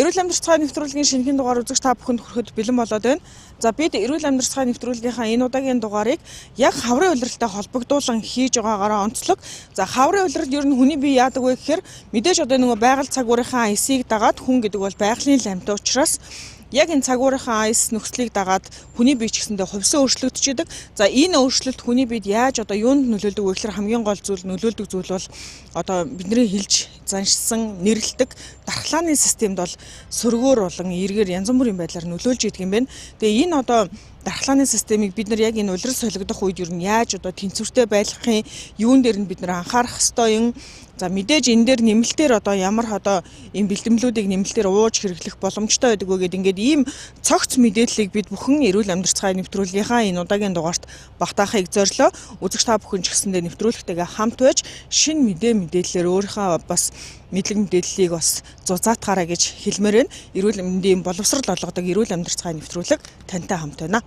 Эрүүл амьдрах цааны нэвтрүүлгийн шинэхэн дугаар үзэгч та бүхэнд хүрэхэд бэлэн болоод байна. За бид эрүүл амьдрах цааны нэвтрүүлгийнхаа энэ удаагийн дугаарыг яг хаврын улиралтай холбогдуулан хийж байгаагаараа онцлог. За хаврын улирал ер нь хүний бие яадаг вэ гэхээр мэдээж одоо нөгөө байгаль цагуурийнхаа эсийг дагаад хүн гэдэг бол байгалийн ламтай учраас яг энэ цагуурийнхаа айс нөхцөлийг дагаад хүний бие ч гэсэндээ хувьсан өөрчлөгдөж идэг. За энэ өөрчлөлт хүний биед яаж одоо юунд нөлөөлдөг вэ гэхээр хамгийн гол зүйл нөлөөлдөг зүйл бол одоо бидний хэлж заншсан нэрлэлдэг дархлааны системд бол сөргөөр болон эргээр янз бүрийн байдлаар нөлөөлж идэг юм байна. Тэгээ энэ одоо дархлааны системийг бид нар яг энэ улирал солигдох үед ер нь яаж одоо тэнцвэртэй байлгахын юун дээр нь бид нар анхаарах ёстой юм. За мэдээж энэ дээр нэмэлтээр одоо ямар одоо ийм бэлтгэлүүдийг нэмэлтээр ууж хэрэглэх боломжтой байдаг вэ гэдэг ингээд ийм цогц мэдээллийг бид бүхэн эрүүл амьдрах цааны нэвтрүүлгийнхаа энэ удаагийн дугаарт багтаахыг зорилоо. Үзэгч та бүхэн ч гэсэндээ нэвтрүүлэгтэйгээ хамт байж шин мэдээллээр өөрийнхөө бас мэдлэг мэдээллийг бас зузаатгаараа гэж хэлмээр байна. Эрүүл мэндийн боловсрал олгодог эрүүл амьдрах цааны нэвтрүүлэг тантай хамт байна.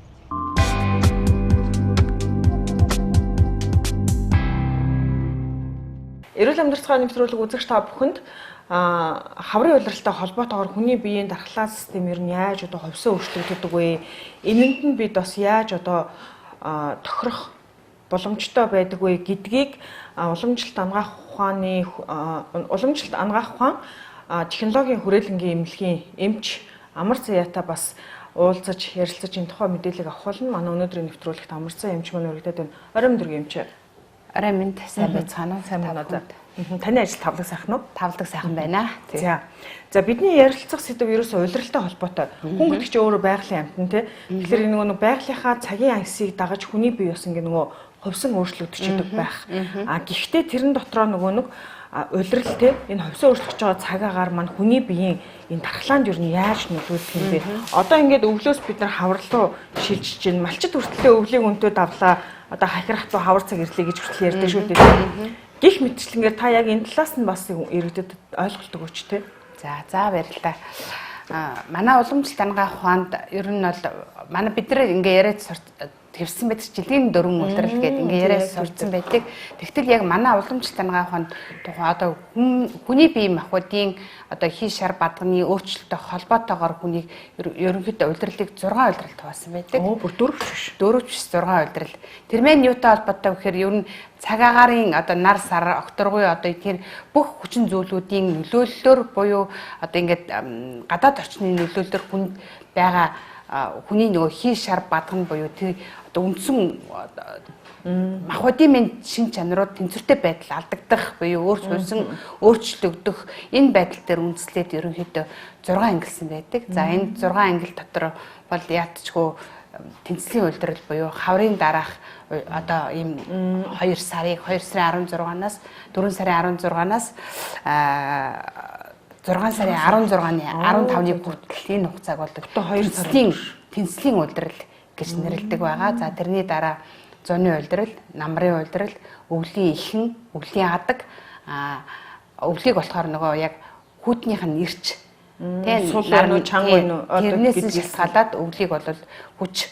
Эрүүл амьдрах цааны нэвтрүүлэг үзэгч та бүхэнд хаврын улиралтай холбоотойгоор хүний биеийн дархлаа систем ер нь яаж одоо хувьсан өөрчлөгдөдөг вэ? Энэнд нь бид бас яаж одоо тохирох боломжтой байдаг вэ гэдгийг уламжлалт анагаах ухаан технологийн хүрээлэнгийн эмнэлгийн эмч Амар Заяатай бас уулзаж ярилцаж энэ тухай мэдээллийг авах болно. Манай өнөөдрийн нэвтрүүлэгт Амар Заяа эмч маань өргөдөд байна. Орой өдрийн эмч. Орой минь сайн байцгаана уу? Сайн байна уу? Таны ажил тавлаг сайхан уу? Тавлаг сайхан байна. За бидний ярилцах сэдв ерөөсөө улиралтай холбоотой. Хүн гэдэг чинь өөрөө байгалийн амьтан тий. Тэгэхээр нөгөө байгалийнхаа цагийн аясыг дагаж хүний бие бас ингэ нөгөө хувьсан өөрчлөгдөж байх. Гэхдээ тэрэн дотроо нөгөө нэг улирал тий энэ хувьсан өөрчлөгдөж байгаа цагаагаар маань хүний биеийн энэ дархлаанд юу яаж нөлөөлөх юм бэ? Одоо ингээд өвлөөс бид нар хавралуу шилжиж чинь малчит хүртлээ өвлийг өнтөө давлаа. Одоо хахирах туу хавар цаг ирлээ гэж хүртэл ярьдаг шүү дээ. Гэх мэтчлэнгээр та яг энэ талаас нь бас иргэдэд ойлголт өгөөч тий. За баярлалаа. Манай уламжлалт анагаах ухаанд ер нь бол манай бид нар ингээ яриад хэвсэн байдаг жилийн 4 улирал гэдэг ингээ яриад сурцсан байдаг. Тэгтэл яг манай уламжлалт анагаах ухаанд тухайн одоо хүний бие махбодын одоо хий шар бадганы өөрчлөлттэй холбоотойгоор хүнийг ерөнхийдөө улирлыг 6 улиралд хуваасан байдаг. Бүр 4 биш 6 улирал. Тэр маань юутай холбоотой гэхээр ер нь цаг агаарын одоо нар сар окторгүй одоо тэр бүх хүчин зүйлүүдийн нөлөөллөөр буюу одоо ингээд гадаад орчны нөлөөллөөр хүнд байгаа хүний нөгөө хий шар бадган буюу тэр одоо үндсэн махбодын мэд шин чанарууд тэнцвэртэй байдал алдагдах буюу өөрчлөгдөх энэ байдал дээр үндэслээд ерөнхийдөө 6 ангилсан байдаг. За энэ 6 ангил дотор бол яатчгүй тэнцлийн улирал буюу хаврын дараах одоо ийм 2 сарын 16-наас 4 сарын 16-наас 6 сарын 16-ны 15-ны хүртэл энэ хугацааг бол тэнцлийн улирал гэж нэрлэдэг байгаа. За тэрний дараа зуны улирал, намрын улирал, өвлийн ихэн, өвлийн адаг, өвлийг болохоор нөгөө яг хүүтнийх нь ирч суулаа чанга нөө тэрнээс шалтгаалаад өвлийг бол хүч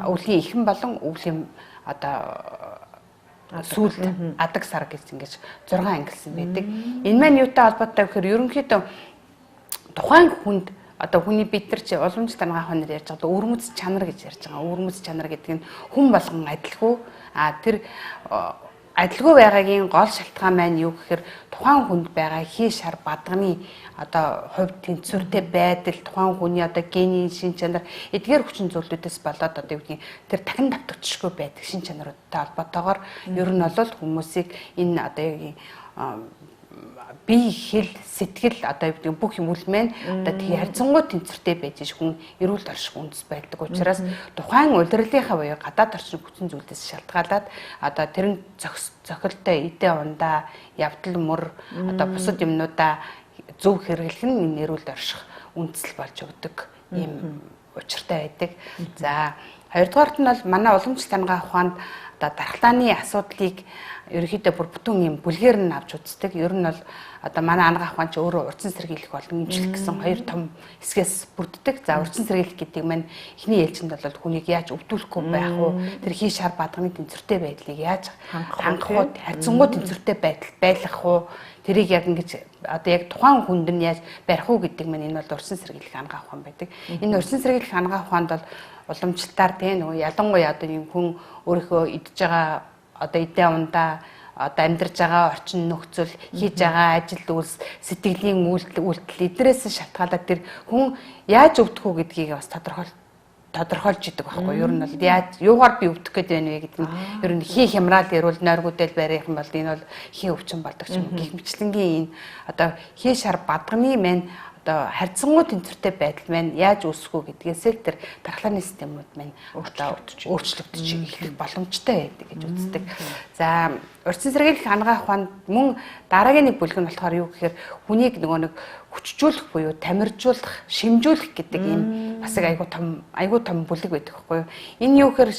өвлийн ихэн болон өвлийн одоо сүүлд адаг сар гэж ингэж 6 ангилсан байдаг. Энэ маань юутай холбоотой гэхээр ерөнхийдөө тухайн хүнд одоо хүний бид нар чи уламжлалт анагаах ухаанаар ярьж байгаа өвөрмөц чанар гэж ярьж байгаа. Өвөрмөц чанар гэдэг нь хүн болгон адилгүй. Тэр адилгүй байгаагийн гол шалтгаан маань юу гэхээр тухайн хүнд байгаа хий шар бадганы одоо хувь тэнцвэртэй байдал тухайн хүний одоо генийн шин чанар эдгээр хүчин зүйлүүдээс болоод одоо юу гэдгийг тэр дахин давтагдчихгүй байдаг шин чанаруудтай холбоотойгоор ер нь бол хүмүүсийг энэ одоо юу гэдгийг бие хэл сэтгэл одоо юу гэдэг бүх юм үлмэн одоо тий харьцангуй тэнцвэртэй байж хүн эрүүл орших үндэс байдаг учраас тухайн улирлынхаа буюу гадаад орчин хүчин зүйлээс шалтгаалаад одоо тэр нь цохилтой эдээ ундаа явдал мөр одоо бусад юмнуудаа зөв хэрэглэх нь эрүүл орших үндэслэл болж өгдөг ийм учиртай байдаг. За хоёрдугаарт нь бол манай уламжлалт анагаах ухаанд одоо дархлааны асуудлыг ерөнхийдөө бүр бүтэн юм бүлгээр нь авч үздэг. Ер нь бол одоо манай ангаа ахван ч өөрөө урьдчилан сэргийлэх болон имжлэх гэсэн хоёр том хэсгээс бүрддэг. За урьдчилан сэргийлэх гэдэг маань эхний ээлжинд бол хүнийг яаж өвдүүлэхгүй байх уу? Тэр хий шар бадганы тэнцвэртэй байдлыг яаж хангах уу? харьцангуй тэнцвэртэй байлгах уу? Тэрийг яг ингэж одоо яг тухайн хүнд нь яаж барих уу гэдэг маань энэ бол урьдчилан сэргийлэх ангаа ахван байдаг. Энэ урьдчилан сэргийлэх ангаа ахванд бол уламжлалтаар тийм нөгөө ялангуяа одоо юм хүн өөрийнхөө идж байгаа одоо эдээ ундаа одоо амьдарч байгаа орчин нөхцөл хийж байгаа ажил үйлс сэтгэлийн үйлдэл эднээс шалтгаалаад тэр хүн яаж өвдөх үү гэдгийг бас тодорхойлж идэг байхгүй юу? Ер нь бол яаж юугаар би өвдөх гээд байна вэ гэдэг нь ер нь хий хямраал ирүүл нойргуудэл барих юм бол энэ бол хий өвчин болдог юм. Гэх мэтлэнгийн энэ одоо хий шар бадганы маань одоо харьцангуй тэнцвэртэй байдал маань яаж үүсэх үү гэдгээсээ л тэр дархлааны системүүд маань өөрчлөгдөж эхлэх боломжтой байдаг гэж үздэг. За урьдчилан сэргийлэх ангаа ухаанд мөн дараагийн нэг бүлэг нь болохоор юу гэхээр хүнийг нөгөө нэг хүчжүүлэх буюу тамиржуулах, шимжүүлэх гэдэг ийм бас айгуу том бүлэг байдаг байхгүй юу? Энэ юу гэхээр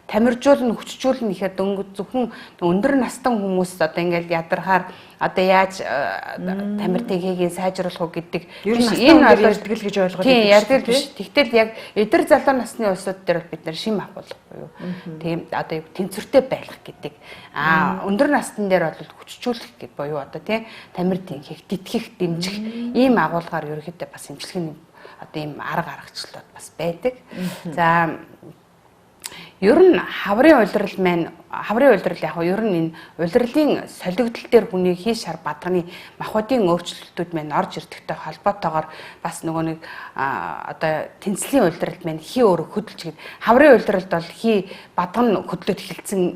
тамиржуулна, хүчжүүлнэ гэхээр зөвхөн өндөр настан хүмүүс одоо ингээл ядархаар одоо яаж тамир тэгийг сайжруулах уу гэдэг энэ ярьдаг л гэж ойлгоод тийм ярьдаг биш. Тэгтэл яг эдэр залуу насны улсууд дээр бол бид нэр шим авахгүй юу? Тийм одоо тэнцвэртэй байх гэдэг. Өндөр настан дээр бол хүчжүүлэх гэдэг буюу одоо тийм тамир тэгийг тэтгэх, дэмжих ийм агуулгаар ерөөхдөө бас эмчилгээний одоо ийм арга аргачлалууд бас байдаг. За ер нь хаврын улирал яг ер нь энэ улирлын солигдол дээр хүний хий шар бадганы махбодын өөрчлөлтүүд маань орж ирдэгтэй холбоотойгоор бас нөгөө нэг одоо тэнцлийн улирал маань хий өөрөө хөдөлж гээд хаврын улиралд бол хий бадган хөдлөд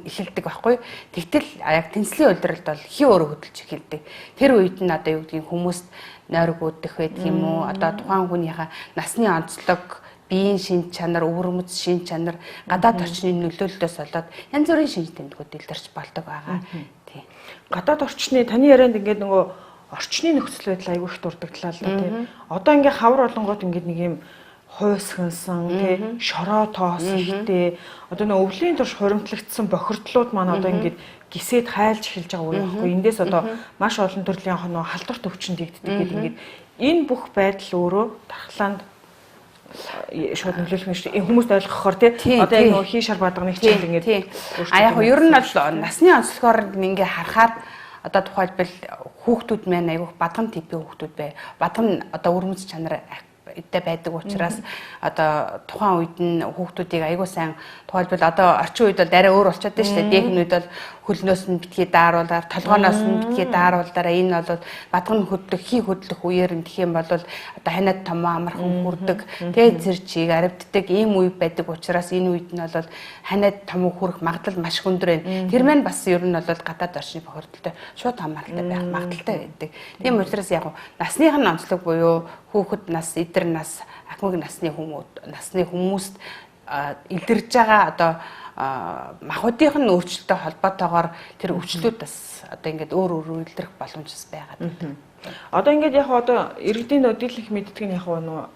эхэлдэг байхгүй. Тэгтэл яг тэнцлийн улиралд бол хий өөрөө хөдөлж эхэлдэг. Тэр үед нь одоо юу гэдгийг хүмүүст нойрог үүдэх байдаг юм уу? Одоо тухайн хүнийхээ насны онцлог биеийн шинж чанар, өвөрмөц шинж чанар, гадаад орчны нөлөөллөөс болоод янз бүрийн шинж тэмдгүүд илэрч болдог байгаа. Тийм. Гадаад орчны таны ярианд ингээд нөгөө орчны нөхцөл байдал аягүй их дурддагдлаа л да тийм. Одоо ингээд хавар олонгууд ингээд нэг юм хуйсгансан тийм шороо тоос ихтэй одоо нөгөө өвлийн турш хуримтлагдсан бохирдлууд маань одоо ингээд гисэд хайлж эхэлж байгаа үе байхгүй. Эндээс одоо маш олон төрлийн нөгөө халдварт өвчин дэгддэг гэдэг ингээд энэ бүх байдал өөрөө дархлаанд шууд нөлөөлөх юм шиг хүмүүст ойлгохоор тий одоо яг нөгөө хий шар бадганы хичээл ингээд яг ер нь бол насны онцлогоор ингээ харахаар одоо тухайлбал хүүхдүүд маань айгүйх бадган типийн хүүхдүүд бай. Бадган одоо өрмөц чанар эдтэй байдаг учраас одоо тухайн үед нь хүүхдүүдийг айгүй сайн тухайлбал одоо орчин үед бол арай өөр болчиход байна шүү дээ. Дээхэн үед бол хөлнөөс нь битгий дааруулаар, толгооноос нь битгий дааруулаараа энэ бол бадган хөдлөх, хий хөдлөх үеэр нь гэх юм бол одоо ханаад томоо амархан хүрдэг, тэгээ зэрчийг аривддаг ийм үе байдаг учраас энэ үед нь бол ханаад томоо хүрэх магадлал маш өндөр байна. Тэр маань бас ер нь бол гадаад орчны бохирдолтой шууд хамааралтай байх магадaltaй байдаг. Тийм учраас яг насных нь онцлог буюу хүүхэд нас, эдэр нас, ахмад насны хүмүүст илэрж байгаа одоо махбодынх нь өөрчлөлттэй холбоотойгоор тэр өвчлүүд бас одоо ингээд өөр илэрх боломж бас байгаад байна. Одоо ингээд яг одоо иргэдийн дийлэнх мэддэг нь яг нөгөө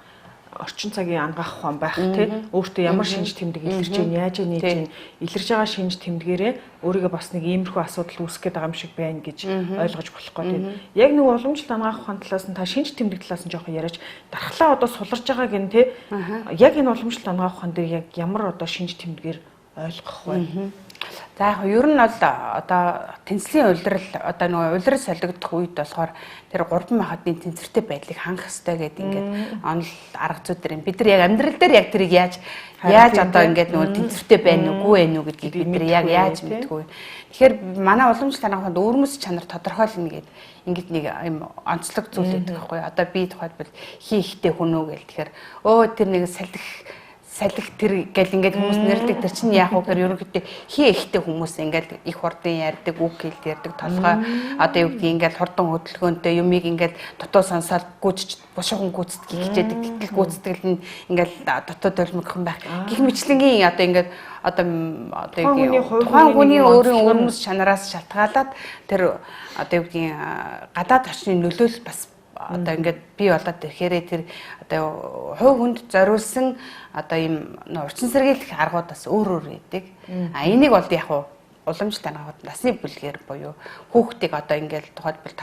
орчин цагийн ангаах ухаан байх тий өөртөө ямар шинж тэмдэг илэрч ийн яаж нээж ийн илэрж байгаа шинж тэмдгээрээ өөрийгөө бас нэг иймэрхүү асуудал үүсгэх гээд байгаа юм шиг байна гэж ойлгож болох гэдэг. Яг нэг уламжлалт ангаах ухаан талаас нь та шинж тэмдэг талаас нь жоохон яриач дархлаа одоо суларж байгааг нь тий яг энэ уламжлалт ангаах ухаан дээр яг ямар одоо шинж тэмдгээр ойлгох вэ? За яг ер нь бол одоо тэнцлийн улирал одоо нөгөө улирал солигдох үед болохоор тэр 3 махбодын тэнцвэртэй байдлыг хангах хэрэгтэй гэдэг ингээд онол арга зүй дээр бид нар яг амьдрал дээр яг тэрийг яаж одоо ингээд нөгөө тэнцвэртэй байна уу вэ гэдгийг бид нар яг яаж мэдгүй. Тэгэхээр манай уламжлалт ангаах ухаанд өрмөс чанар тодорхойлно гэдэг ингээд нэг юм онцлог зүйл байдаг байхгүй юу? Одоо би тухайлбал хий ихтэй хүн үү гэл тэгэхээр тэр нэг салхи тэр гэл ингээд хүмүүс нэрлдэг тэр чинь яах вэ гэхээр ерөнхийдөө хий ихтэй хүмүүс ингээд их хурдан ярьдаг үг хэлд ярьдаг толгой одоо юу гэдгийг ингээд хурдан хөдөлгөөнтэй юмыг ингээд дутуу сонсоод гүйж бушуухан гүйцэтгэх хичээдэг гэтэл гүйцэтгэл нь ингээд дотоод толмогхон байх гэх мэтлэнгийн одоо ингээд тухайн хүний өөрийн өрмөс чанараас шалтгаалаад тэр одоо юу гэдгийг гадаад орчны нөлөөлөл бас одоо ингээд бий болоод тэгэхээр тэр одоо хувь хүнд зориулсан одоо ийм урьдчилан сэргийлэх аргууд бас өөр байдаг. Энийг бол яг уламжлалт ангууд насны бүлгээр буюу хүүхдийг одоо ингээл тухайлбал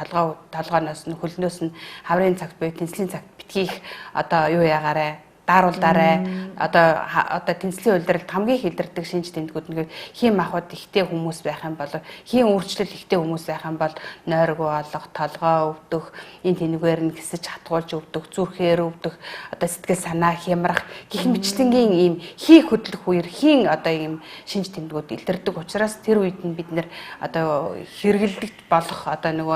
толгооноос нь хөлнөөс нь хаврын цагт буюу тэнцлийн цагт битгийх одоо юу ягаарэ daarуулаарай одоо тэнцлийн улиралд хамгийн хилдэрдэг шинж тэмдгүүд нэг хийм ахуйд ихтэй хүмүүс байх юм бол хийн өөрчлөл ихтэй хүмүүс байх юм бол нойргоо олох, толгоо өвдөх, энэ тэнэгээр нь гисэж хатгуулж өвдөх, зүрхээр өвдөх, одоо сэтгэл санаа хямрах гэх мэтлэнгийн ийм хий хөдлөх үер хийн одоо ийм шинж тэмдгүүд илэрдэг учраас тэр үед нь бид нэр одоо хэрэгэлдэгт болох одоо нэг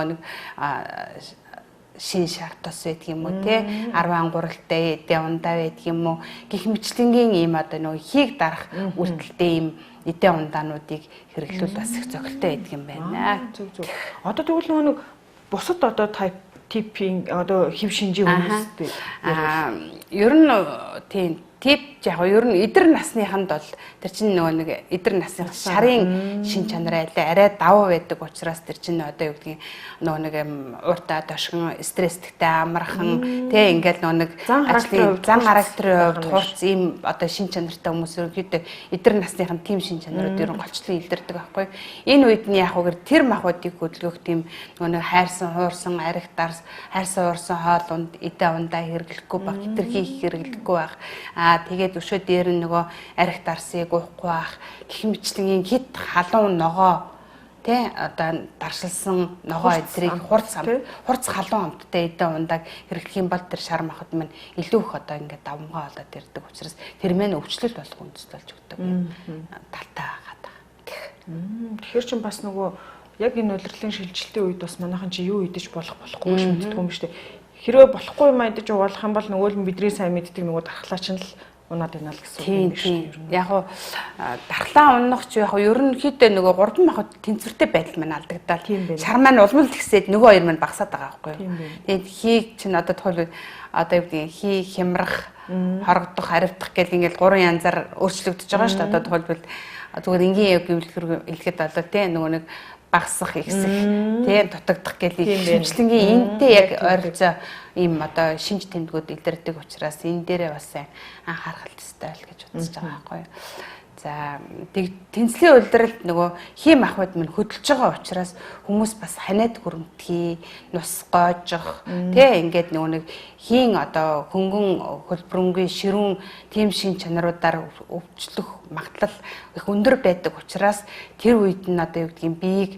шин шартас байдаг юм уу те 10 гуралтай эдээ ундаа байдаг юм уу гэх мэтлэнгийн ийм одоо нөгөө хийг дарах үйлдэлтэй ийм эдээ ундаануудыг хэрэглүүл бас их зохилтой байдаг юм байна. Зөв. Одоо тэгвэл нөгөө бусад одоо типийн одоо хэв шинжийн хүмүүстэй ер нь тийм тип яг ер нь эдэр насныханд бол тэр чинь нөгөө нэг эдэр насны шарын шин чанараа арай давуу байдаг учраас тэр чинь одоо юу гэдгийг нөгөө нэг уртаа дошгон стресстэй амархан тий ингээл нөгөө нэг зан характерын хувьд хурц ийм одоо шин чанартай хүмүүс ерөнхийдөө эдэр насныханд тийм шин чанарууд ер нь голчлон илэрдэг байхгүй. Энэ үед нь яг үгээр тэр махбодыг хөдөлгөх тийм нөгөө нэг хайрсан хуурсан арих дарс хайрсан уурсан хоол унд эдээ ундаа хэрэглэхгүй баг хитрхи хэрэглэхгүй баг. Тэгээд өшөө дээр нь нөгөө арих дарсыг уухгүй байх гэх мэтлэгийн хит халуун ногоо тий одоо даршилсан ногоо эдрийг хурц халуун амттай эдээ ундааг хэрэглэх юм бол тэр шар махад маань илүү их одоо ингээд давмгаа болоод ирдэг учраас тэр мэн өвчлөл болох үндэс болж өгдөг юм талтай хагаад. Тэгэхээр чин бас нөгөө яг энэ улирлын шилжилтийн үед бас манайхан чи юу идэж болохгүй гэж мэддэг юм шүү дээ. Хэрвээ болохгүй юм идэж уулах юм бол нөгөө л бидний сайн мэддэг нөгөө дархлаач нь л унаад байна л гэсэн үг юм шүү дээ. Яг уу дархлаа унах ч яг ерөнхийдөө нөгөө 3 махад тэнцвэртэй байдал маань алдагдаад шар маань улмал тэгсээд нөгөө хоёр маань багасаад байгаа байхгүй юу. Тэгээд хийг чинь одоо тухайлбал одоо юу гэдэг хий хямрах, хорогдох, харивдах гэл ингээл 3 янзаар өөрчлөгдөж байгаа шүү дээ. Одоо тухайлбал зүгээр энгийн яг хэлэхэд болоо тий нөгөө нэг багсах ихсэх тий дутагдах гэл хэмжлэнгийн энтэй яг ойролцоо ийм одоо шинж тэмдгүүд илэрдэг учраас энэ дээрээ бас анхаарах хэрэгтэй л гэж бодож байгаа байхгүй юу. За тэнцлийн улиралд нөгөө хийм ахуйд минь хөдөлж байгаа учраас хүмүүс бас ханиад хөрөмтгий, нус гоожих тий ингээд нөгөө нэг хийн одоо хөнгөн хөлбөрөнгийн ширүүн тийм шин чанаруудаар өвчлөх магадлал их өндөр байдаг учраас тэр үед нь одоо юу гэдгийг биеийг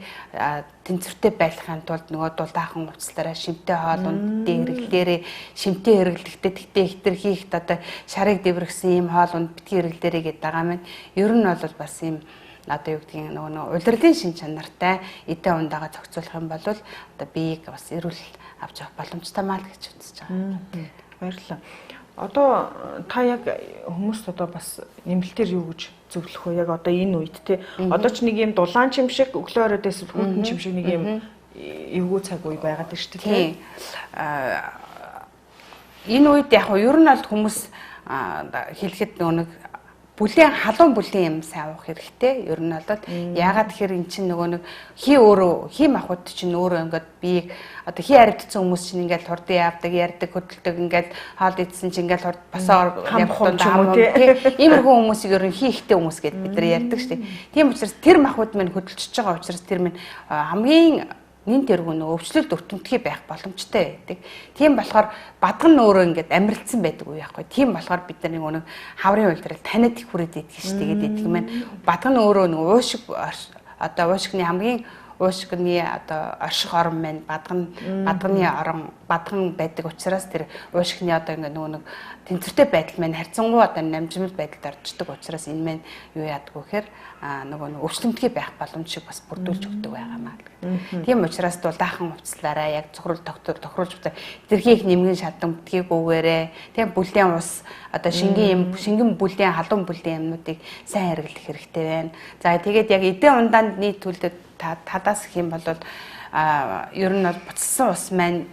тэнцвэртэй байлгахын тулд нөгөө дулаахан уцлаараа шимтэй хоол ундтай хэрэглээрээ шимтэй хэрэглэхдээ тэгтээ хитэр хийхд одоо шарыг дэврэгсэн ийм хоол унд битгий хэрэглээрээ гэдэг байгаа маань ер нь бол бас ийм одоо юу гэдгийг нөгөө улирлын шин чанартай эдээ ундаага зохицуулах юм бол одоо биеийг бас эрүүл авч явах боломжтой маа л гэж үзэж байгаа. Баярлалаа. Одоо та яг хүмүүст одоо бас нэмэлтээр юу гэж зөвлөх вэ? Яг одоо энэ үед те одоо ч нэг юм дулаан чим шиг өглөө оройд эсвэл хүүтэн чим шиг нэг юм эвгүй цаг үе байгаад байна шүү дээ. Энэ үед яг ер нь бол хүмүүс хэлэхэд нэг бүлээн халуун бүлээн юм сайн уух хэрэгтэй. Ер нь бол яагаад тэгэхээр эн чинь нөгөө нэг хий махбод чинь өөрөө ингээд биеийг одоо хий харагдсан хүмүүс чинь ингээд хурдан явдаг, ярьдаг, хөдөлдөг ингээд хоол идсэн чинь ингээд хурд босоо явах тийм иймэрхүү хүмүүсийг ер нь хий ихтэй хүмүүс гэдээ бид нар ярьдаг шүү дээ. Тийм учраас тэр махбод минь хөдөлчихөж байгаа учраас тэр минь хамгийн нэн тэргүүн өвчлөлт өвтөмтгий байх боломжтой байдаг. Тийм болохоор бадга нь өөрөө ингээд амиралцсан байдаг уу яахгүй. Тийм болохоор бид нар нэг хаврын улирал таниад их хүрээд идэх шүү дээ гэдэг юм байна. Бадга нь өөрөө нэг уушиг одоо уушигны хамгийн уушигны одоо орших орон маань бадганы орон бадган байдаг учраас тэр уушигны одоо ингээд нэг тэнцвэртэй байдал маань харьцангуй одоо намжимт байдалд орчдөг учраас энэ маань юу яадаг вэ гэхээр нөгөө өвчлөмтгий байх боломж шиг бас бүрдүүлж өгдөг байгаамаа. Тийм учраас дулаахан хувцлаараа яг тохируулж өгдөг. Тэрхийг нэмгэн шатан битгийгүйгээрээ тийм бүлээн ус одоо шингэн бүлээн халуун бүлээн юмнуудыг сайн хэрэглэх хэрэгтэй байна. За тэгээд яг эдээ ундаанд нийтүүлээд талаас гэх юм бол ер нь бол буцсан ус маань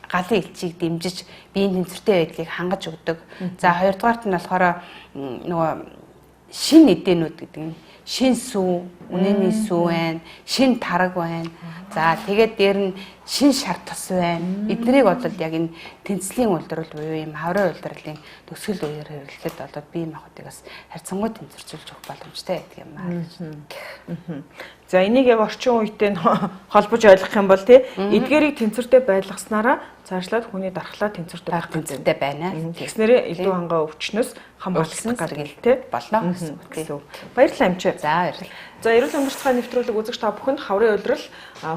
галын элчийг дэмжиж биеийн тэнцвэртэй байдлыг хангаж өгдөг. За хоёрдугаарт нь болохоор нөгөө шин эдээнүүд гэдэг нь шин сүү үнэний сүү байна, шин тараг байна. За тэгээд дээр нь шин шар тус байна. Эднийг бол яг энэ тэнцлийн үйлдвэрлэл буюу ийм хаврын үйлдвэрлэлийн төсөл үеэр хэрэглэхэд болоод бие махбодыг бас харьцангуй тэнцвэржүүлж өгөх боломжтой байдаг юм аа. За энийг яг орчин үетэй холбож ойлгох юм бол тий эдгээрийг тэнцвэртэй байлгаснараа цаашлаад хүний дархлаа тэнцвэртэй байна. Тэгснээрээ илүү хангаа өвчнөөс хамгаалсан гаргалтай болно гэсэн. Баярлалаа эмчээ. За баярлалаа. За эрүүл амьд цахилгаан нэвтрүүлэг үзэгч та бүхэнд хаврын улирал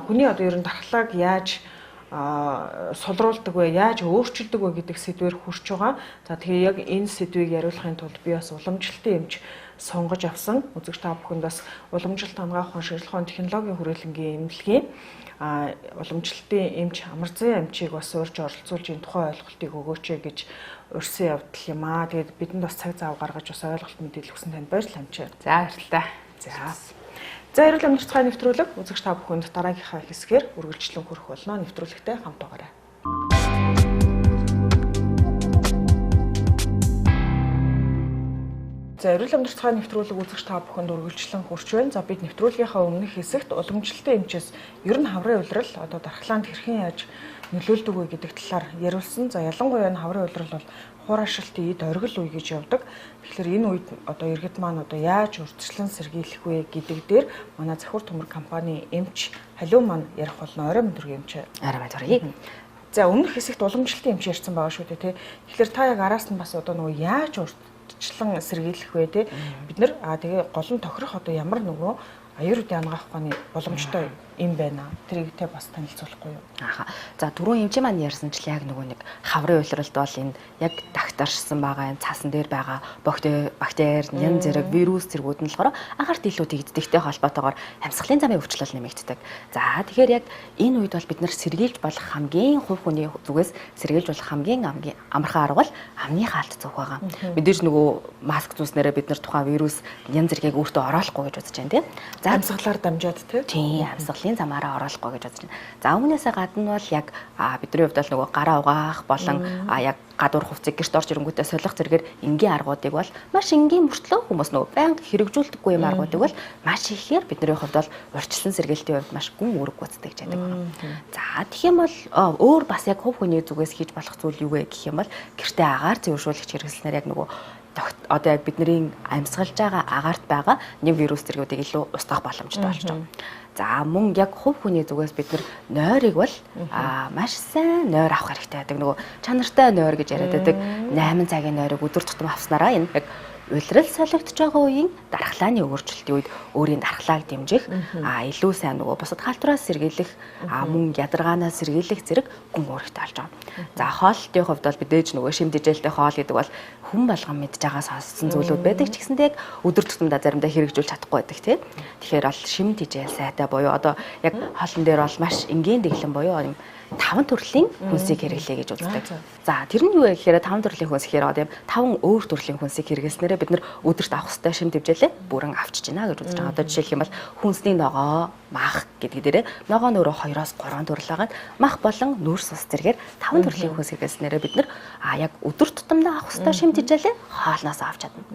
хүний одоо ер нь дархлааг яаж сулруулдаг вэ, яаж өөрчилдөг вэ гэдэг сэдвээр хүрч байгаа. За тэгэхээр яг энэ сэдвийг яриулахын тулд би бас уламжлалтын эмч сонгож авсан. Үзэгч та бүхэнд бас уламжлалт хангах ухаан шинжилгээ ухаан технологийн хүрээлэнгийн эмнэлгийн уламжлалтын эмч Амарзан эмчийг бас урьж оролцуулж энэ тухайн ойлголтыг өгөөч гэж урьсан явдал юм аа. Тэгээд бидэнд бас цаг зав гаргаж бас ойлголт мэдээлэл өгсөн танд баярлалаа эмчээ. За баярлалаа. За эрүүл амьд цахилгаан нэвтрүүлэг үзэгч та бүхэнд дараагийнхаа хэсгээр үргэлжлэн хүрэх болно. Нэвтрүүлэгтэй хамт байгаарай. За эрүүл амьд цахилгаан нэвтрүүлэг үзэгч та бүхэнд үргэлжлэн хүрч байна. За бид нэвтрүүлгийнхаа өмнөх хэсэгт уламжлалтын эмчээс ер нь хаврын улирал одоо дархлаанд хэрхэн яаж нөлөөлдөг вэ гэдэг талаар яриулсан. За ялангуяа энэ хаврын улирал бол хуурайшилтын эд оргил үе гэж явдаг. Тэгэхээр энэ үед одоо иргэд маань одоо яаж урьдчилан сэргийлэх вэ гэдэг дээр манай Завхар төмөр компани эмч халиу маань ярих болно. Орой өдрийн эмч. Арай мэдвэрье. За өмнөх хэсэгт уламжлалтын эмч ярьсан байгаа шүү дээ тий. Тэгэхээр та яг араас нь бас одоо нөгөө яаж урьдчилан сэргийлэх вэ тий. Бид нэр тэгээ гол нь тохирох одоо ямар нөгөө аюулгүй хангах ухааны боломжтой юм байна. Тэрийг тэ бас танилцуулахгүй юу? Ааха. За дөрөв эмчийн маань ярьсан чил яг нөгөө нэг хаврын улиралд бол энэ яг дагтаршсан байгаа энэ цаасан дээр байгаа бактери, янз зэрэг вирус зэргүүд нь болохоор агаарт илүү тэгддэгтэй холбоотойгоор амьсгалын замын өвчлөл нэмэгддэг. За тэгэхээр яг энэ үед бол бид нар сэргийлж болох хамгийн хувь хүний зүгээс сэргийлж болох хамгийн амархан арга бол амны хаалт зүүх байгаа. Мэдээж нөгөө маск зүүснээрээ бид нар тухайн вирус янз зэргийг өөртөө оруулахгүй гэж үзэж байна тийм. За амьсгалаар дамжаад тийм амьсгалын замаараа оруулахгүй гэж бодож байна. За үүнээсээ гадна бол яг бидний хувьд бол нөгөө гараа угаах болон яг гадуур хувцсыг гэрт орж ирэнгүүтээ солих зэрэгээр энгийн аргуудыг бол маш энгийн мөртлөө хүмүүс нөгөө байнга хэрэгжүүлдэггүй юм аргуудыг бол маш ихээр бидний хувьд бол урьдчилан сэргийлтийн хувьд маш гүн үүрэг гүйцэтгэж байдаг байна. За тэгэх юм бол өөр бас яг хувь хүний зүгээс хийж болох зүйл юу вэ гэх юм бол гэртээ агаар зөвшөөрлөгч хэрэглэснээр яг нөгөө одоо яг бидний амьсгалж байгаа агаарт байгаа нэг вирус зэргүүдийг илүү устгах боломжтой болж байгаа. За мөн яг хувь хүний зүгээс бид нар нойрыг бол маш сайн нойр авах хэрэгтэй байдаг. Нөгөө чанартай нойр гэж яриад байдаг 8 цагийн нойрыг өдөр тутам авснараа энэ яг улирал солигдож байгаа үеийн дархлааны өөрчлөлтийн үед өөрийн дархлааг дэмжих илүү сайн нөгөө бусад халдвараас сэргийлэх мөн ядаргаанаас сэргийлэх зэрэг гүн үүрэгтэй болж байгаа. За хоолтын хувьд бол мэдээж нөгөө шимдэжээлтэй хоол гэдэг бол хүн болгон мэдж байгаа сонссон зүйлүүд байдаг ч гэсэндээ өдөр тутамдаа заримдаа хэрэгжүүлж чадахгүй байдаг тийм. Тэгэхээр бол шимдэжээл сайтай буюу одоо яг хоолн дээр бол маш энгийн дэглэн буюу 5 төрлийн хүнсийг хэрэглэе гэж үздэг. За тэр нь юу вэ гэхээр 5 төрлийн хүнс гэхээр одоо 5 өөр төрлийн хүнсийг хэрэглэснээрээ бид нар өдөрт авах ёстой шим тэмжээлээ бүрэн авчиж байна гэж үзэж байгаа. Одоо жишээлх юм бол хүнсний ногоо, мах гэдэг дээрээ ногоо нөрөө 2-оос 3 төрөл хагаад мах болон нүүрс ус зэргээр 5 төрлийн хүнс хэрэглэснээрээ бид нар яг өдөр тутамдаа авах ёстой шим тэмжээлээ хоолноос авч чадна.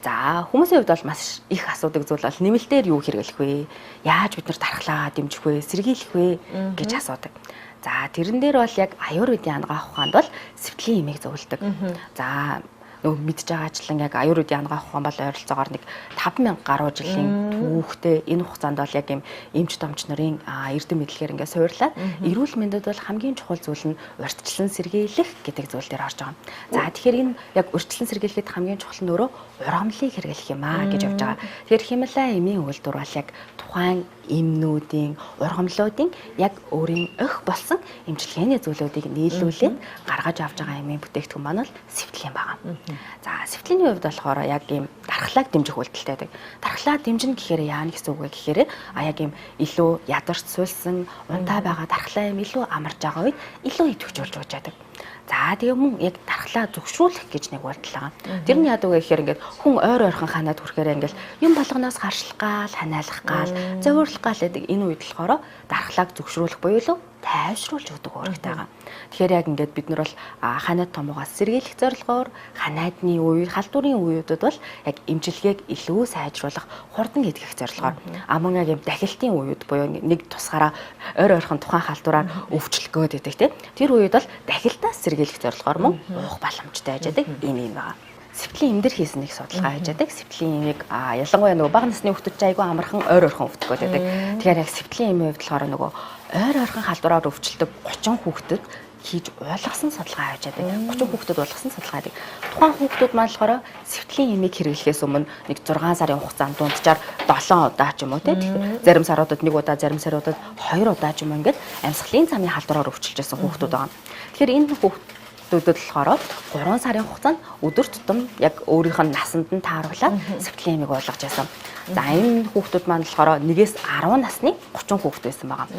За хүмүүсийн хувьд бол маш их асуудаг зүйл бол нэмэлтээр юу хэрэглэх вэ? Яаж бид нар дархлаа дэмжих вэ? Сэргийлэх вэ гэж асуудаг. За тэрэн дээр бол яг аюурведын ангаах ухаанд бол сэвтлийн эмийг зөвлөдөг. За нөгөө мэдж байгаачлан яг аюурведын ангаах ухаан бол ойролцоогоор нэг 5000 гаруй жилийн түүхтэй энэ хугацаанд бол яг юм эмч домч нарын эрдэм мэдлэгээр ингээд суурлаад эрүүл мэндэд бол хамгийн чухал зүйл нь урьдчилан сэргийлэх гэдэг зүйл дээр орж байгаа. За тэгэхээр энэ яг урьдчилан сэргийлэхэд хамгийн чухал нь өөрөө ургамлыг хэрэглэх юм аа гэж явж байгаа. Тэгэхээр Хималай эмийн өгүүлбэр бол яг тухайн эмнүүдийн ургамлуудын яг өөрийн өх болсон эмчилгээний зүйлүүдийг нийлүүлээд гаргаж авч байгаа эмийн бүтээгдэхүүн маань бол сэвтлийн байгаа. За сэвтлийн хувьд болохоор яг ийм дархлааг дэмжих үйлдэлтэй байдаг. Дархлаа дэмжинэ гэхээр яана гэсэн үг вэ гэхээр яг ийм илүү ядарч суйлсан унтаа байгаа дархлаа юм илүү амарж байгаа үед илүү идэвхжүүлж өгч яадаг. За тэгээ мөн яг дархлаа зөвшрүүлэх гэж нэг бодлоо. Тэрний яадаг вэ гэхээр ингээд хүн ойр ойрхон ханаад хүрэхээр ингээд юм болгоноос харшлах гал, ханиалах гал, зөвөрлөх гал гэдэг энэ үед болохоор дархлааг зөвшрүүлэх буюу л тайвшруулж өгдөг үүрэгтэй байгаа. Тэгэхээр яг ингээд бид нар бол ханаад томоогоос сэргийлэх зорилгоор ханадны үе, халдварын үеүүдэд бол яг эмчилгээг илүү сайжруулах, хурдан хийх зорилгоор мөн яг юм дахилтын үеуд буюу нэг тусгаараа ойр ойрхон тухайн халдвараар өвчлөх гээд байдаг тийм. Тэр үед бол дахилтаас сэргийлэх зорилгоор мөн уух боломжтой байж байгаа энэ юм байгаа. Сэвтлийн эмдэр хийсэн нэг судалгаа хийж байдаг. Сэвтлийн эмийг ялангуяа нөгөө бага насны хүүхдүүд ч айгүй амархан ойр ойрхон өвдөх гээд байдаг. Тэгэхээр яг сэвтлийн эмийн хувьд болохоор нөгөө ойр ойрхон халдвараар өвчлөдөг 30 хүүхдэд хийж ойлгосон судалгаа хийж байдаг. 30 хүүхдэд болгосон судалгаа байдаг. Тухайн хүүхдүүд маань болохоор сэвтлийн эмийг хэрэглэхээс өмнө нэг 6 сарын хугацаанд дунджаар 7 удаа ч юм уу тийм. Зарим саруудад 1 удаа, зарим саруудад 2 удаа ч юм ингээд амьсгалын замын халдвараар өвчлөж байсан хүүхдүүд байгаа. Тэгэхээр энэ хүүхдүүдэд болохоор 3 сарын хугацаанд өдөр тутам яг өөрийнх нь насанд нь тааруулаад сэвтлийн эмийг болгож байсан. За энэ хүүхдүүд маань болохоор 1-ээс 10 насны 30 хүүхэд байсан байгаа.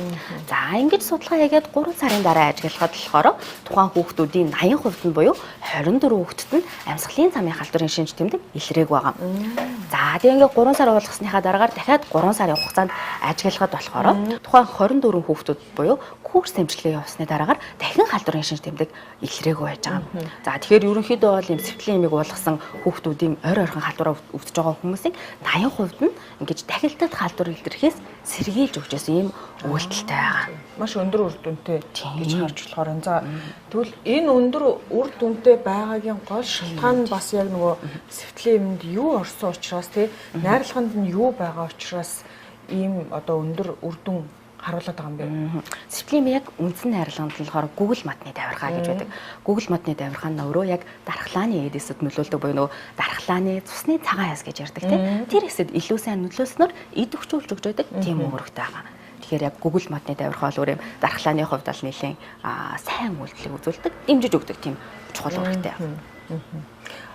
За ингэж судалгаа хийгээд 3 сарын дараа ажиглахад болохоор тухайн хүүхдүүдийн 80% нь буюу 24 хүүхэдт нь амьсгалын замын халдварын шинж тэмдэг илрээг байгаа. За тэгээ ингээд 3 сар болгосныхаа дараагаар дахиад 3 сарын хугацаанд ажиглахад болохоор тухайн 24 хүүхдүүд буюу курс эмчилгээ явуулсны дараагаар дахин халдварын шинж тэмдэг илрээгүй байж байгаа. За тэгэхээр ерөнхийдөө бол юм сэвтлийн эмийг болгосон хүүхдүүдийн ойр ойрхон халдвараа өвдөж байгаа хүмүүсийн 80% нь ингэж дахилтад халдвар илэрхээс сэргийлж өгч байсан ийм үйлдэлтэй байгаа. Маш өндөр үр дүнтэй гэж харж болохоор энэ. За тэгвэл энэ өндөр үр дүнтэй байгаагийн гол шалтгаан нь бас яг нөгөө сэвтлийн эмэнд юу орсон учраас тий найрлаганд нь юу байгаа учраас ийм одоо өндөр үр дүн харуулдаг байгаа юм бэ. Сэвтлийн эм яг үндсэн найрлаганд нь болохоор Google модны давиргаа гэж байдаг. Google модны давиргаа нь өөрөө яг дархлааны эдэсэд нөлөөлдөг буюу нөгөө дархлааны цусны цагаан яс гэж ярьдаг тийм. Тэр хэсэд илүү сайн нөлөөснөөр эд өгчүүлж өгч байдаг тийм үүрэгтэй байгаа. Тэгэхээр яг Google модны давиргаа бол өөр юм дархлааны хувьд бол нэлээд сайн үйлдэлийг үзүүлдэг, дэмжиж өгдөг тийм чухал үүрэгтэй.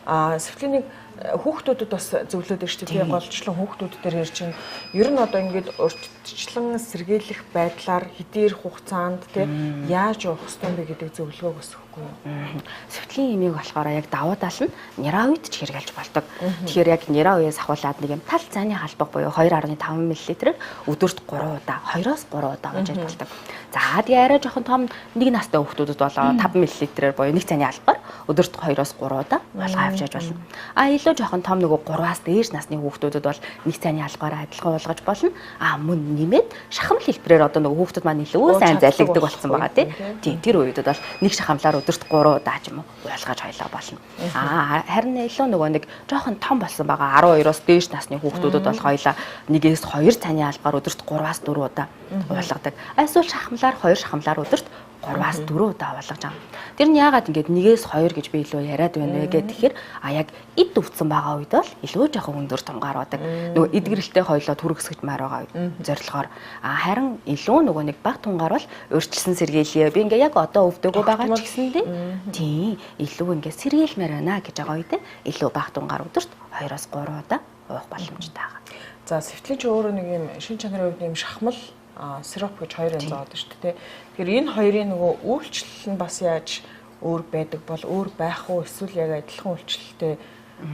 Сэвтлийн хүүхдүүдэд бас зөвлөдөг шүү дээ. Голчлон хүүхдүүд дээр ярьж байна. Ер нь одоо ингээд урьдчилан сэргийлэх байдлаар хэдийр хугацаанд тий яаж явах ёстой юм бэ гэдэг зөвлөгөө бас өгөхгүй юу? Сэвтлийн эмийг болохоор яг давуу тал нь нера үед ч хэрэглэж болдог. Тэгэхээр яг нера үеэс ахуулаад нэг юм тал цааны халбаг буюу 2.5 мл-ээр өдөрт 3 удаа, 2-оос 3 удаа гэж болдог. За тэгээ арай жоохон том нэг настай хүүхдүүдэд болоо 5 мл-ээр буюу нэг цааны халбаар өдөрт 2-оос 3 удаа болгоо авчиж болно. Илүү жоохон том нөгөө 3-аас дээш насны хүүхдүүдэд бол нэг цааны албаараа адилхан болгож болно. Мөн нэмээд шахам хэлбэрээр одоо нөгөө хүүхдүүд маань илүү сайн залгидаг болсон байгаа тийм. Тэр үедэд бол нэг шахамлаар өдөрт 3 удаа ч юм уу болгож хойлоо болно. Харин илүү нөгөө нэг жоохон том болсон байгаа 12-оос дээш насны хүүхдүүдэд бол хойлоо 1-ээс 2 цааны албаар өдөрт 3-аас 4 удаа болгодог. Эсвэл шахамлаар 2 шахамлаар өдөрт 3-аас 4 удаа болгож байгаа. Тэр нь яагаад ингэж 1-ээс 2 гэж би илүү яриад байна вэ гэхээр яг эд өвдсөн байгаа үед бол илүү жоохон өндөр тунгааруудаг. Нөгөө эдгэрэлтэй хойлоо түргэсгэж маар байгаа үед зорилгоор харин илүү нөгөө нэг баг тунгаар бол өөрчлөсөн сэргийлье. Би ингээ яг одоо өвдөгөө байгаа ч гэсэндээ тийм илүү ингээ сэргийлмээр байна гэж байгаа үед илүү баг тунгаар өдөрт 2-оос 3 удаа уух боломжтой байгаа. За сэвтлийн ч өөрөө нэг юм шин чанарын хувьд юм шахмал сироп гэж хоёр юм заадаг шүү дээ. Тэгэхээр энэ хоёрын нөгөө үйлчлэл нь бас яаж өөр байдаг бол өөр байх уу эсвэл яг адилхан үйлчлэлтэй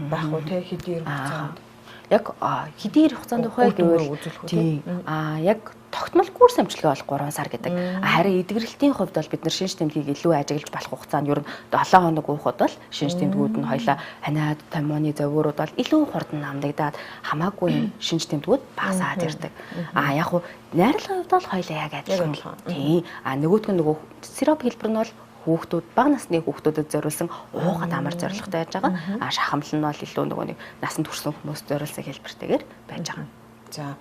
байх уу те хэдийн хугацаанд яг хэдийн хугацаанд ухаал гэвэл тийм яг тогтмол курс амжилтгаа бол 3 сар гэдэг. Харин эдгэрэлтийн хувьд бол бид нар шинж тэмдгийг илүү ажиглаж болох хугацаанд ер нь 7 хоног уухад бол шинж тэмдгүүд нь хоёлаа ханиад томооны зөвөрүүд бол илүү хурдан намдагдаад хамаагүй шинж тэмдгүүд багасаад ирдэг. Яг хуу найрлагын хувьд бол хоёлаа яг адилхан. Тийм. Нөгөөх нь нөгөө сироп хэлбэр нь бол хүүхдүүд бага насны хүүхдүүдэд зориулсан уугаад амар зорилготой байж байгаа. Шахамл нь бол илүү нөгөө нэг насанд хүрсэн хүмүүст зориулсан хэлбэртэйгээр байж байгаа. За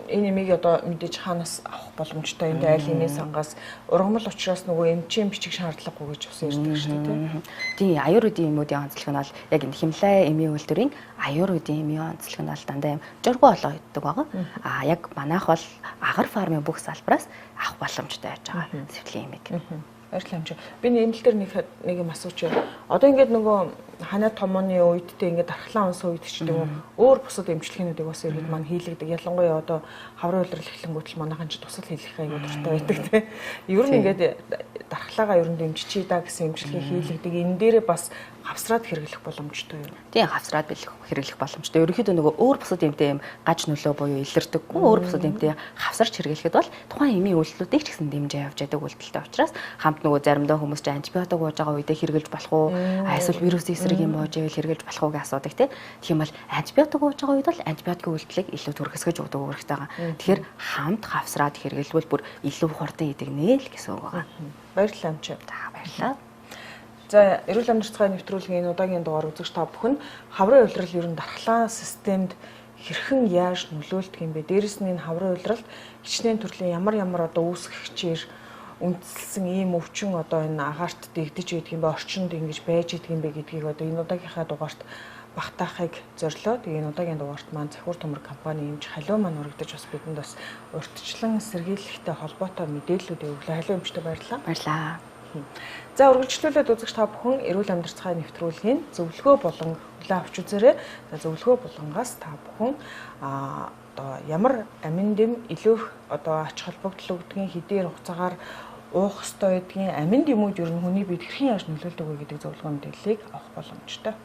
энэ эмийг одоо мэдээж хаанаас авах боломжтой энэ айл эмийн сангаас ургамал учраас нөгөө эмчийн бичиг шаардлагагүй гэж бас ярьдаг шүү дээ тийм аюуруудын эмүүдийн онцлог нь бол яг энэ химлай эмийн үйлдвэрийн аюуруудын эмийн онцлог нь бол дандаа юм жургуу олоо иддэг байгаа. Яг манайх бол агар фармын бүх салбараас авах боломжтой байж байгаа сэвтлийн эмийг. Баярлалаа. Би нэмэлтээр нэг юм асууч. Одоо ингээд нөгөө ханаа томооны үедтэй ингээд дархлаа унсан үед ч гэдэг юм өөр бусад эмчилгээнүүдийг бас ерөөд маань хийлэгдэг. Ялангуяа одоо хаврын улирал эхлэнгүүт л манайхан ч тусал хийлгэх аягүй дуртай байдаг тийм. Ер нь ингээд дархлаагаа ер нь дэмжчихъя да гэсэн эмчилгээ хийлэгдэг. Энэ дээрээ бас хавсраад хэрэглэх боломжтой юу? Тийм хавсраад хэрэглэх боломжтой. Ерөнхийдөө нөгөө өөр бусад эмтэй юм гаж нөлөө буюу илэрдэггүй өөр бусад эмтэй хавсарч хэрэглэхэд бол тухайн эмийн үйлдэлүүдийг ч гэсэн дэмжиж явж байдаг үйлдэлтэй учраас хамт нөгөө заримдаа хүмүүс ч антибиотик ууж байгаа үедээ хэрэглэж болох уу? Эсвэл вирус эсрэг юм бууж ивэл хэрэглэж болох уу гэж асуудаг тийм. Тэгэх юм бол антибиотик ууж байгаа үед бол антибиотикийн үйлдэлийг илүү түргэсгэж өгдөг үүрэгтэй байгаа. Тэгэхээр хамт хавсраад хэрэглэвэл бүр илүү хурдан идэг нэ л гэсэн үг байгаа. Баярлалаа амч. За баярлалаа. За, эрүүл амьдрал цэцгийн нэвтрүүлгийн удаагийн дугаар үзэгч та бүхэн хаврын улирал ер нь дархлаа системд хэрхэн яаж нөлөөлдөг юм бэ? Дээрэс нь энэ хаврын улиралд хичнээн төрлийн ямар одоо үүсгэгчээр үндэслэн ийм өвчин одоо энэ агаарт дэгдэж байдаг юм бэ? Орчинд ингэж байж байдаг юм бэ гэдгийг одоо энэ удаагийнхаа дугаарт багтаахыг зорилоо. Тэгээ энэ удаагийн дугаарт маань Захиур төмөр компани эмч халиу маань урагдаж бас бидэнд бас урьдчилан сэргийлэхтэй холбоотой мэдээллүүд өглөө. Халиу эмчтэй баярлалаа. Баярлалаа. За үргэлжлүүлээд үзэгч та бүхэн эрүүл амьдрал цэцгийн нэвтрүүлгийн зөвлөгөө болон хүлээн авч үзээрэй. За зөвлөгөө болгонгоос та бүхэн одоо ямар амин дэм илүү их одоо ач холбогдол өгдгийн хэдийн хугацаагаар уух ёстой гэдгийг амин дэмүүд ер нь хүний биед хэрхэн яаж нөлөөлдөг вэ гэдэг зөвлөгөө мэдээллийг авах боломжтой.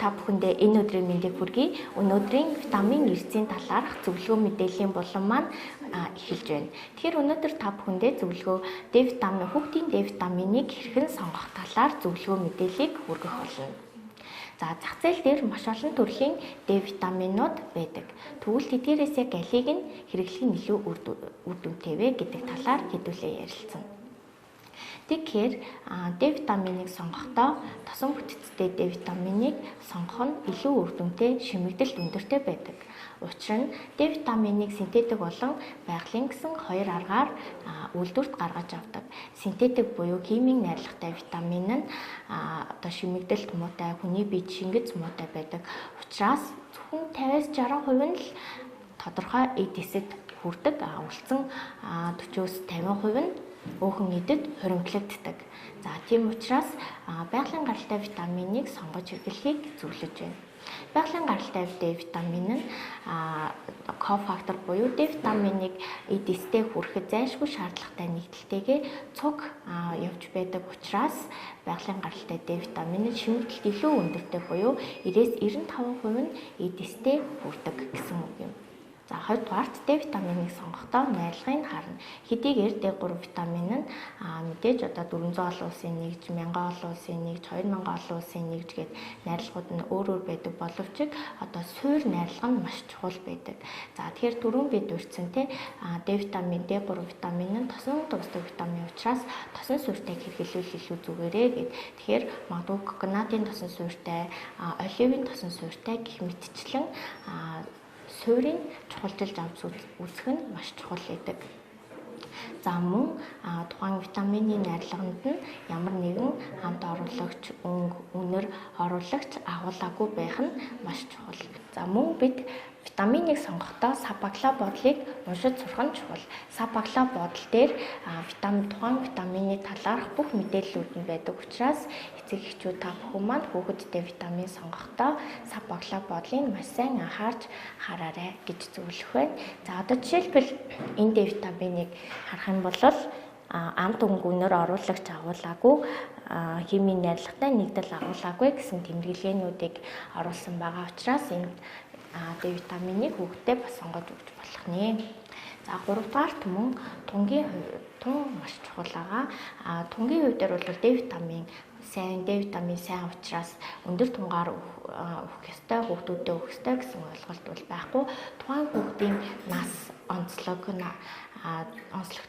Та бүхэндээ энэ өдрийн мэндийг хүргэе. Өнөөдрийн витамин эрсийн талаарх зөвлөгөө мэдээллийн булан маань эхэлж байна. Тэгэхээр өнөөдөр та бүхэндээ зөвлөгөө D витамин, хүүхдийн D витаминыг хэрхэн сонгох талаар зөвлөгөө мэдээллийг хүргэх болно. За зах зээл дээр маш олон төрлийн D витаминууд байдаг. Тэгвэл тэдгээрээс яг алийг нь хэрэглэх нь илүү үр дүнтэй вэ гэдэг талаар хэдүүлээ ярилцсан. Тэгэхээр D витаминыг сонгохдоо тосон бүтэцтэй D витаминыг сонгох нь илүү үр дүнтэй, шимэгдэлт өндөртэй байдаг. Учир нь D витаминыг синтетик болон байгалийн гэсэн хоёр аргаар үйлдвэрт гаргаж авдаг. Синтетик буюу химийн найрлагатай витамин нь одоо шимэгдэлт муутай, хүний биед шингэц муутай байдаг. Учираас зөвхөн 50-60% нь л тодорхой эд эсэд хүрдэг. Үлдсэн 40-50% нь өөхөн эдэд хуримтлагддаг. За тийм учраас байгалийн гаралтай витаминыг сонгож хэрэглэхийг зөвлөж байна. Байгалийн гаралтай D витамин нь кофактор буюу D витаминыг эдэстэй хүрэхэд зайлшгүй шаардлагатай нэгдэлтэйгээ цуг явж байдаг учраас байгалийн гаралтай D витамин нь шимэгдэлт илүү өндөртэй буюу 90-95% нь эдэстэй хүрдэг гэсэн үг юм. За хоёрдугаарт D витаминыг сонгохдоо найрлагыг харна. Хэдийгээр D3 витамин нь мэдээж одоо 400 олон улсын нэгж, 1000 олон улсын нэгж, 2000 олон улсын нэгж гээд найрлагууд нь өөр байдаг боловч одоо суур найрлага нь маш чухал байдаг. За тэгэхээр түрүүн бид урьдсан D витамин, D3 витамин нь тосон тусдаг витамин учраас тосон суурьтай хэрэглүүл илүү зүгээрээ гээд тэгэхээр магадгүй коконатын тосон суурьтай, оливын тосон суурьтай гэх мэтчлэн суурийг чухалчилж авч үзэх нь маш чухал байдаг. За мөн тухайн витамины найрлаганд нь ямар нэгэн хамт оруулагч, үнэр оруулагч агуулаагүй байх нь маш чухал. За мөн бид витаминыг сонгохдоо сапагла бодлыг уншиж сурах нь чухал. Сапагла бодол дээр тухайн витамины талаарх бүх мэдээллүүд нь байдаг учраас эцэг эхчүүд та бүхэн маань хүүхэдтэй витамин сонгохдоо сапагла бодлыг маш сайн анхаарч хараарай гэж зөвлөх байна. За одоо жишээлбэл энэ D витаминыг харах юм бол амт өнгөнөр оруулагч агуулаагүй химийн найрлагатай нэгдэл агуулаагүй гэсэн тэмдэглэгээнүүдийг оруулсан байгаа учраас энэ D витаминыг хүүхдэд бас сонгож өгч болох нэ. За 3 дугаарт мөн тунгийн тун маш чухал байгаа. Тунгийн хувьд бол D витамин сайн учраас өндөр тунгаар өгөх ёстой, хүүхдүүдэд өгөх ёстой гэсэн ойлголт бол байхгүй. Тухайн хүүхдийн нас, онцлогт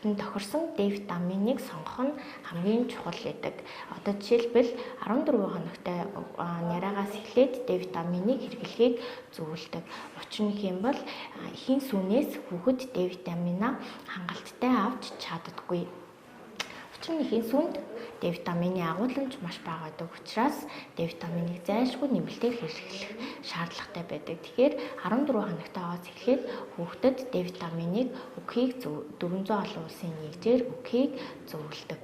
нь тохирсон D витаминыг сонгох нь хамгийн чухал байдаг. Одоо жишээлбэл 14 хоногтой няраагаас эхлээд D витаминыг хэрэглэхийг зөвлөдөг. Учир нь хэм бол эхийн сүнээс хүүхэд D витаминаа хангалттай авч чаддаггүй. Орчин нэхийн сүнд Д витамины агуулмж маш бага байдаг учраас Д витаминыг зайлшгүй нэмэлтээр хэрэглэх шаардлагатай байдаг. Тэгэхээр 14 хоногтойгоос эхлээд хүүхдэд Д витаминыг өгөхийг 400 олон улсын нэгжээр өгөхийг зөвлөдөг.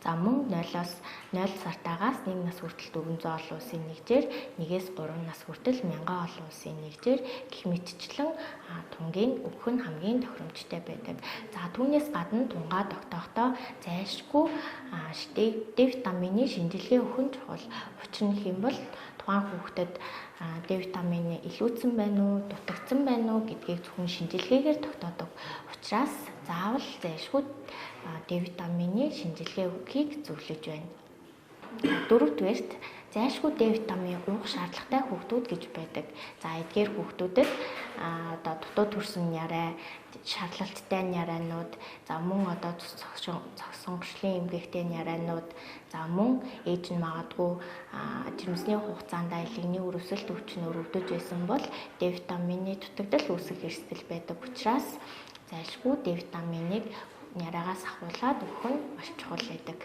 За мөн 0-ос 0 сартаагаас 1 нас хүртэл 400 олон улсын нэгжээр 1-ээс 3 нас хүртэл 1000 олон улсын нэгжээр гэх мэтчлэн тунгийн өгөх нь хамгийн тохиромжтой байдаг. За түүнээс гадна тунгаа тогтоохдоо зайлшгүй Д витамины шинжилгээ өгөх нь чухал. Учир нь хэм бол тухайн хүүхдэд Д витамины илүүцсэн байна уу, дутагдсан байна уу гэдгийг зөвхөн шинжилгээгээр тогтоодог. Учираас заавал зайлшгүй Д витамины шинжилгээ өгөхийг зөвлөж байна. Дөрөвдүгээрт зайлшгүй Д витамин уух шаардлагатай хүүхдүүд гэж байдаг. За эдгээр хүүхдүүдэд одоо дутуу төрсөн яриа, шаарлалттай ярианууд, за мөн одоо цогсонгочлын эмгэгтэй ярианууд, за мөн ээж нь магадгүй жирэмсний хугацаанд илэгний өрөвсөлт өвчнөөр өвдөж байсан бол Д витамины дутагдал үүсэх эрсдэл байдаг учраас зайлшгүй Д витаминыг яриагаас ахуулаад өгөх нь маш чухал байдаг.